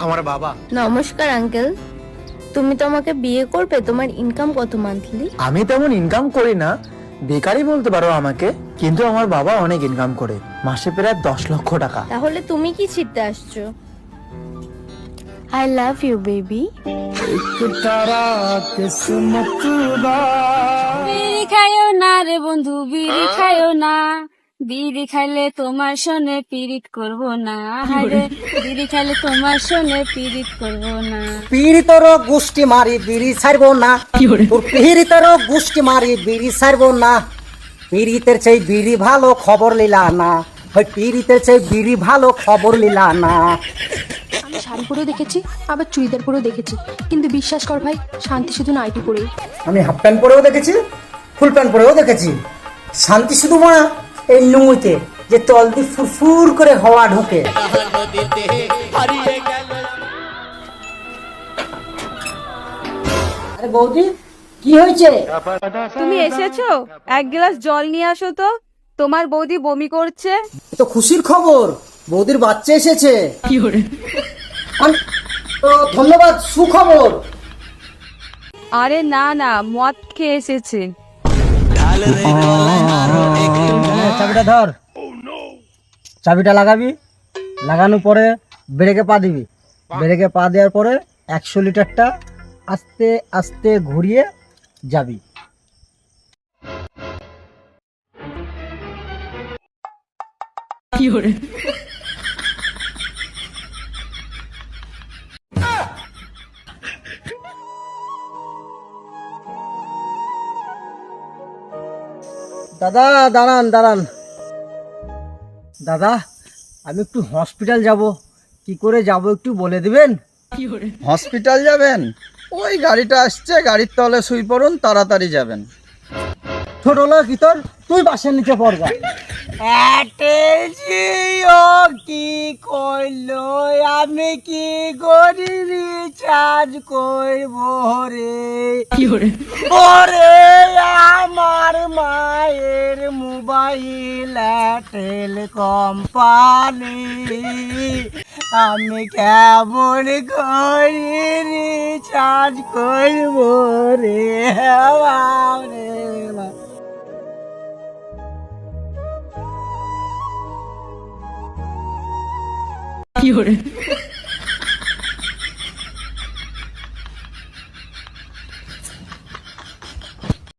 আমার বাবা। নমস্কার আঙ্কেল, তুমি তো আমাকে বিয়ে করবে, তোমার ইনকাম কত মান্থলি? আমি তেমন ইনকাম করি না, বেকারই বলতে পারো আমাকে, কিন্তু আমার বাবা অনেক ইনকাম করে, মাসে প্রায় 10 লক্ষ টাকা। তাহলে তুমি কি ছিটতে আসছো? I love you baby. বিড়ি খাইও না রে বন্ধু, বিড়ি খাইও না, বিড়ি খাইলে তোমার সনে পিরিত করবো না। হায়রে বিড়ি খাইলে তোমার সনে পিরিত করবো না। পীড়িতর গোষ্ঠী মারি বিড়ি ছাড়বো না, তোর পীড়িতর গোষ্ঠী মারি বিড়ি ছাড়বো না। পীড়িতের চেয়ে বিড়ি ভালো খবর লিলা না, ওই পীড়িতের চেয়ে বিড়ি ভালো খবর লিলা না। আমি শাড়ি পরেও দেখেছি, আবার চুড়িদার পরেও দেখেছি, কিন্তু বিশ্বাস কর ভাই, শান্তি শুধু নাইটি পরেই। আমি হাফ প্যান্ট পরেও দেখেছি, ফুল প্যান্ট পরেও দেখেছি। শান্তি শুধু মা এই লুঙিতে, যে তল দিয়ে ফুরফুর করে হাওয়া ঢোকে। আরে বৌদি, কি হয়েছে? তুমি এসেছো, এক গ্লাস জল নিয়ে আসো তো, তোমার বৌদি বমি করছে। এ তো খুশির খবর, বৌদির বাচ্চা এসেছে। তো ধন্যবাদ, সুখবর। আরে না না, মদ খেয়ে এসেছে। চাবিটা ধর, চাবিটা লাগাবি, লাগানোর পরে ব্রেকে পা দিবি, ব্রেকে পা দেওয়ার পরে 100 লিটারটা আস্তে আস্তে ঘুরিয়ে যাবি। দাদা দাঁড়ান দাঁড়ান, দাদা আমি একটু হসপিটাল যাব, কি করে যাব একটু বলে দিবেন? হসপিটাল যাবেন? ওই গাড়িটা আসছে, গাড়ির তলে শুই পড়ুন, তাড়াতাড়ি যাবেন। ছোট লোক কি তোর, তুই বাসের নিচে পড়বা। কি কইলো, আমি কি করি রিচার্জ করব রে? ওরে আমার মায়ের মোবাইল এয়ারটেল কোম্পানি, আমি কেমন করি রিচার্জ করব রে? বাবারে বাবা।